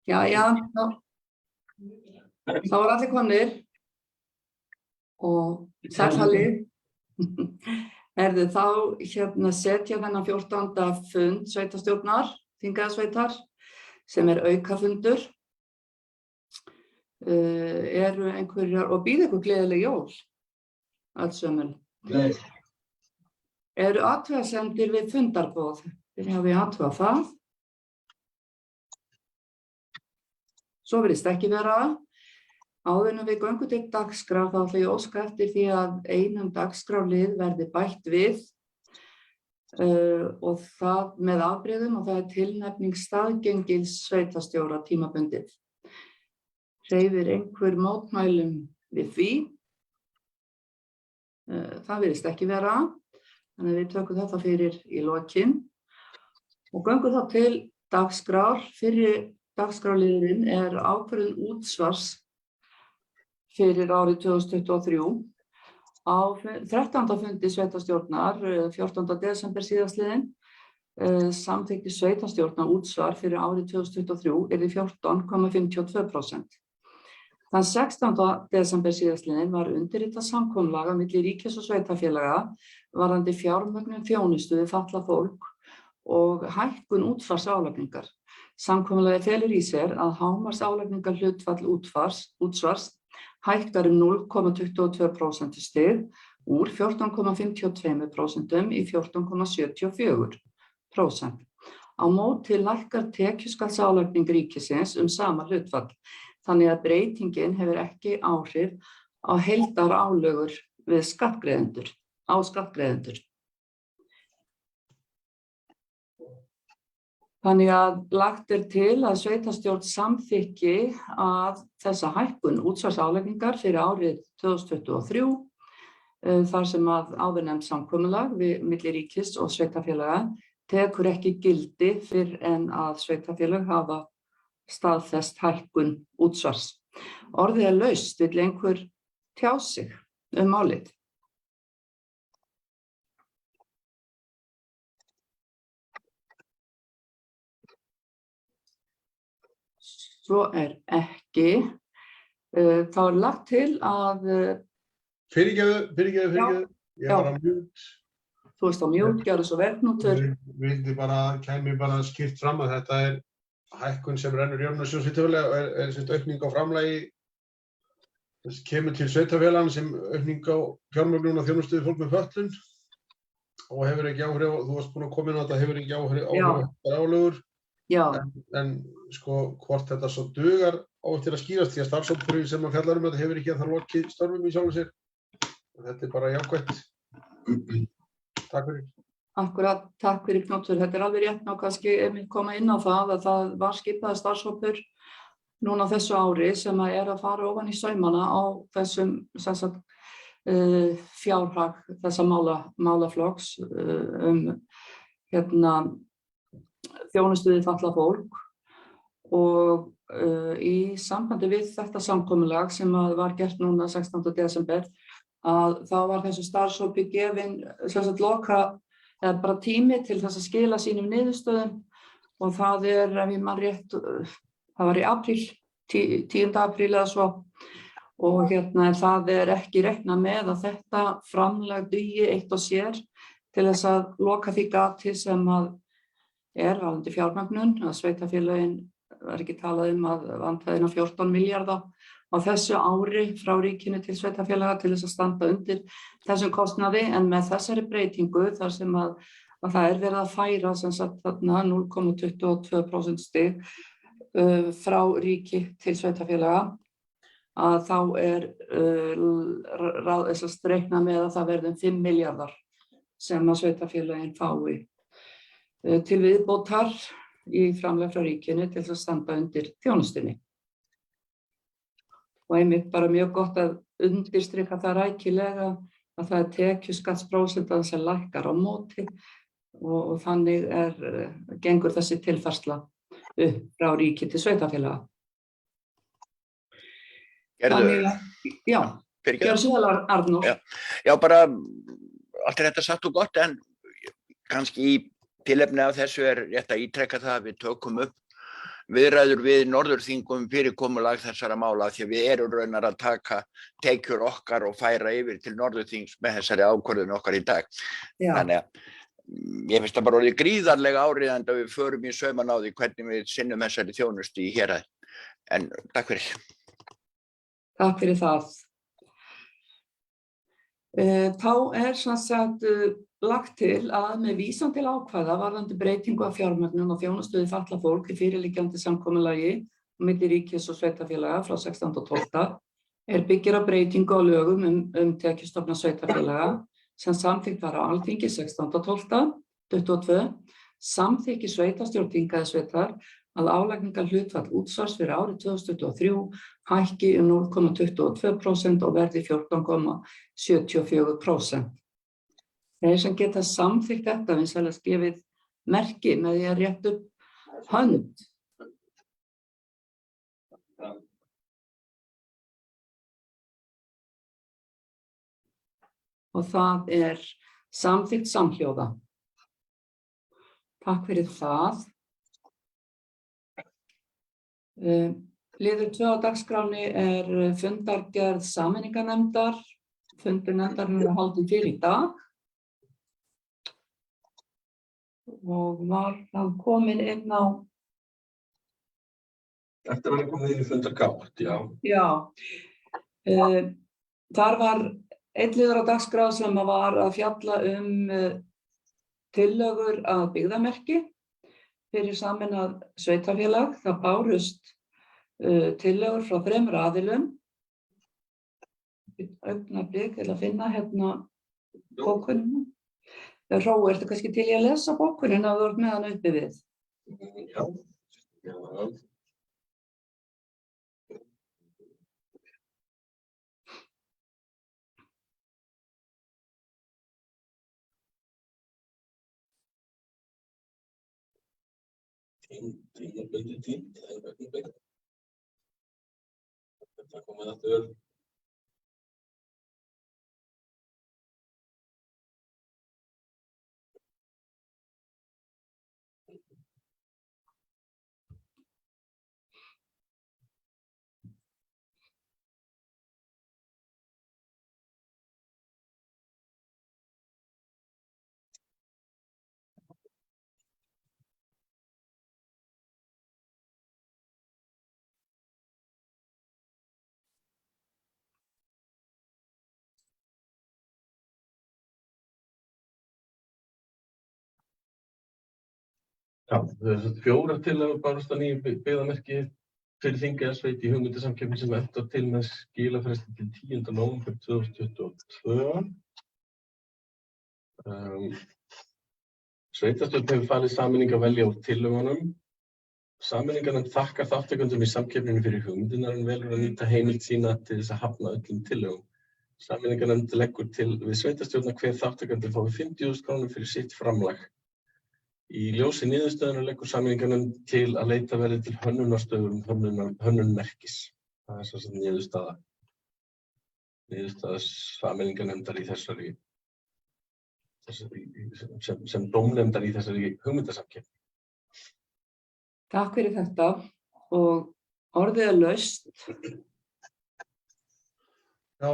Jæja, þá var allir komnir og sæthalið. Þá setja þennan 14. fund sveitarstjórnar, þingeyjarsveitar, sem aukafundur. Eru einhverjar, og býð ykkur gleðileg jól, allsömmul. Eru athugasemdir við fundarboð? Við hafum athugað það. Svo virðist ekki vera. Áður en við göngum til dagskrár þá ætla ég óska eftir því að einum dagskrárlið verði bætt við og það með afbrigðum og það tilnefning staðgengils sveitarstjóra tímabundið. Hreyfir einhver mótmælum við því? Það virðist ekki vera, þannig að við tökum þetta fyrir í lokin og göngum þá til dagskrár. Fyrri dagskrárliðurinn ákvörðun útsvars fyrir árið 2023. Á 13. fundi sveitarstjórnar, 14. desember síðastliðinn, samþykkti sveitarstjórnar útsvar fyrir árið 2023 yrði 14,52%. Þann 16. desember síðastliðinn var undirritað samkomulag á milli ríkis og sveitarfélaga varðandi fjármögnun þjónustu við fatlað fólk og hækkun útsvarsálagningar. Samkomulagið felur í sér að hámarksálagningar hlutfall útsvars hækkar 0,22% stig úr 14,52% í 14,74%. Á móti lækkar tekjuskattsálagning ríkisins sama hlutfall, þannig að breytingin hefur ekki áhrif á heildarálögur við skattgreiðendur. Þannig að lagt til að sveitarstjórn samþykki að þessa hækkun útsvarsálagningar fyrir árið 2023 þar sem að áðurnefnt samkomulag milli ríkis og sveitarfélaga tekur ekki gildi fyrr en að sveitarfélag hafa staðfest hækkun útsvars. Orðið laust, vill einhver tjá sig málið? Svo ekki. Þá lagt til að... Fyrirgefðu. Ég var á mute. Þú veist á mute, gjörðu svo vel, Knútur. Kæmi bara skýrt fram að þetta hækkun sem rennur jöfnunarsjóðs sveitarfélaga sem aukning á framlagi sem kemur til sveitarfélaganna sem aukning á fjármögnun og þjónustu við fólk með fötlun og hefur ekki áhrif, þú varst búin að koma inn á þetta, hefur ekki áhrif á álögur. En sko hvort þetta svo dugar á eftir að skýrast því að starfshópurinn sem að fjallar þetta hefur ekki að það lokið störfum í sjálfu sér. Þetta bara jákvætt. Takk fyrir. Akkúrat, takk fyrir Knútur. Þetta alveg rétt og kannski koma inn á það að það var skipaður starfshópur núna þessu ári sem að fara ofan í saumana á þessum fjárhag þessa málaflokks þjónustu við fatlað fólk og í sambandi við þetta samkomulag sem var gert núna 16. desember að þá var þessu starfshópi gefin bara tími til þess að skila sínum niðurstöðum og það ef ég man rétt, það var í apríl, 10. apríl eða svo og það ekki reiknað með að þetta framlag dugi eitt og sér til þess að loka því gati sem að varðandi fjármögnun, að sveitarfélögin var ekki talað að vantaði 14 milljarða á þessu ári frá ríkinu til sveitarfélaga til þess að standa undir þessum kostnaði en með þessari breytingu þar sem að það verið að færa þarna 0,22% stig frá ríki til sveitarfélaga að þá reiknað með að það verði 5 milljarðar sem að sveitarfélögin fái til viðbótar í framlag frá ríkinu til að standa undir þjónustunni. Og einmitt bara mjög gott að undirstrika það rækilega að það tekjuskattsprósentan sem lækkar á móti og þannig gengur þessi tilfærsla upp frá ríki til sveitarfélaga. Gjörðu svo vel, Arnór. Já, bara allt þetta satt og gott en kannski í tilefni af þessu rétt að ítreka það að við tökum upp viðræður við Norðurþingum fyrirkomulag þessara mála því að við erum raunar að taka tekjur okkar og færa yfir til Norðurþings með þessari ákvörðun okkar í dag. Já. Þannig að ég finnst það bara orðið gríðarlega áríðandi að við förum í sauman á því hvernig við sinnum þessari þjónustu í héraði. En takk fyrir. Takk fyrir það. Þá sem sagt lagt til að með vísan til ákvæða varðandi breytingu af fjármögnun og þjónustu við fatlað fólk í fyrirliggjandi samkomulagi milli ríkis og sveitarfélaga frá 16.12. Byggir á breytingu á lögum tekjustofna sveitarfélaga sem samþykkt var á Alþingi 16.12.22, samþykki sveitarstjórn þingasveitar að álagningarhlutfall útsvars fyrir árið 2023 hækki 0,22% og verði 14,74%. Þeir sem geta samþykkt þetta vinsælast gefið merki með því að rétta upp hönd. Og það samþykkt samhljóða. Takk fyrir það. Liður 2 á dagskráni fundargerð sameiningarnefndar. Fundur nefndarinnar er haldinn fyrir í dag. Og var hann kominn inn á... Þetta var komið inn í fundargátt, já. Já. Þar var einn liður á dagskrá sem var að fjalla tillögur að byggðamerki fyrir sameinað sveitarfélag. Það bárust tillögur frá 3 aðilum. Augnablik til að finna hérna bókunina. Rói, ertu kannski til í að lesa bókunina ef þú ert með hana uppi við? Já. Tímabundið tímt, það augnablik. Þetta komið aftur. Já, þessi 4 tillögur bárust að nýju byggðamerki fyrir þingasveit í hugmyndasamkeppni sem eftir til með skilafresti til 10. nóvember 2022. Sveitarstjórn hefur falið sameiningu að velja úr tillögunum. Sameiningarnefnd þakkar þátttakendum í samkeppninu fyrir hugmyndinar en velur að nýta heimild sína til þess að hafna öllum tillögum. Sameiningarnefnd leggur til við sveitarstjórn að hver þátttakendur fái 50.000 krónur fyrir sitt framlag. Í ljósi niðurstöðunnar leggur sameiningarnefnd til að leita verði til hönnunarstöðum hönnunmerkis. Það sem sagt niðurstaða sameiningarnefndar í þessari sem dómnefndar í þessari hugmyndasamkeppni. Takk fyrir þetta og orðið laust. Já,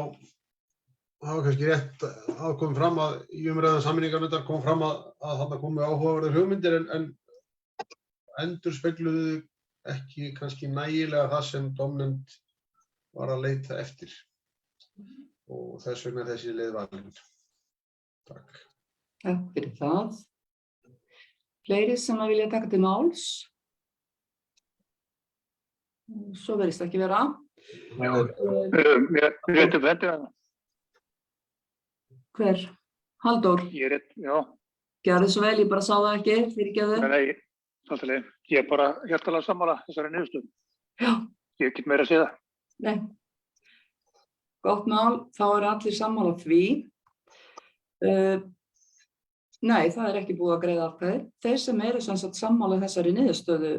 það var kannski rétt að koma fram að í umræðum sameiningarnefndar kom fram að þarna komu áhugaverðar hugmyndir en endurspegluðu ekki kannski nægilega það sem dómnefnd var að leita eftir. Og þess vegna þessi leið valin. Takk. Takk fyrir það. Fleiri sem að vilja taka til máls? Svo verðist ekki vera. Ég rétti upp hendi hana. Hver? Halldór? Já. Gjörðu svo vel, ég bara sá það ekki, fyrirgefðu. Nei, svolítið. Ég er bara hjartanlega sammála þessari niðurstöðu. Já. Ég hef ekki meira að segja það. Nei. Gott mál, þá eru allir sammála því. Nei, það er ekki búið að greiða atkvæði. Þeir sem eru sem sagt sammála þessari niðurstöðu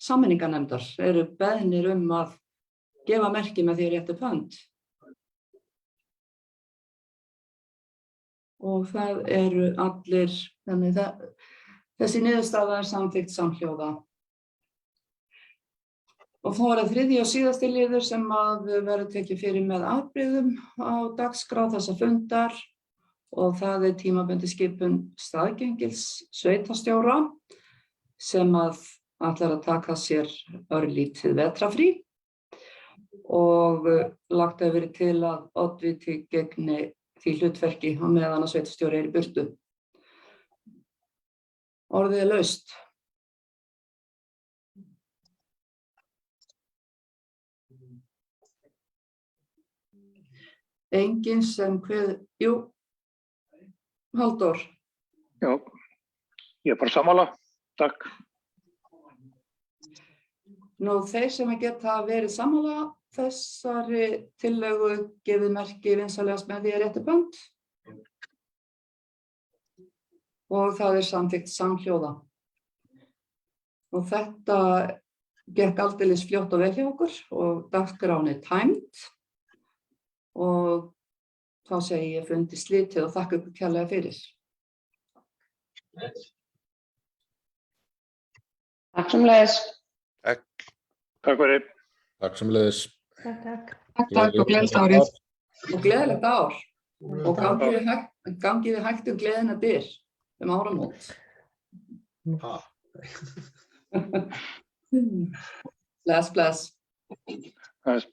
sameiningarnefndar eru beðnir að gefa merki með því að rétta upp hönd. Og það eru allir, þannig þessi niðurstaða er samþykkt samhljóða. Og þá er það þriðji og síðasti liður sem að verður tekið fyrir með afbrigðum á dagskrá þessa fundar og það er tímabundin skipun staðgengils sveitarstjóra sem að ætlar að taka sér örlítið vetrarfrí og lagt hefur verið til að oddviti gegni því hlutverki á meðan að sveitarstjóri er í burtu. Orðið er laust. Enginn sem jú, Halldór. Já, ég er bara sammála. Takk. Nú, þeir sem geta verið sammála þessari tillögu gefið merki vinsamlegast með því réttu bönd. Og það er samþykkt samhljóða. Og þetta gekk aldeilis fljótt og vel hjá okkur og dagskráin er tæmd. Og þá segi ég fundi slitið og þakka ykkur kærlega fyrir. Takk sömuleiðis. Takk fyrir. Takk sömuleiðis. Takk. Takk og gleðilegt árið. Og gleðilegt ár. Og gangið þið hægt gleðina dyr áramót. Bless, bless. Bless.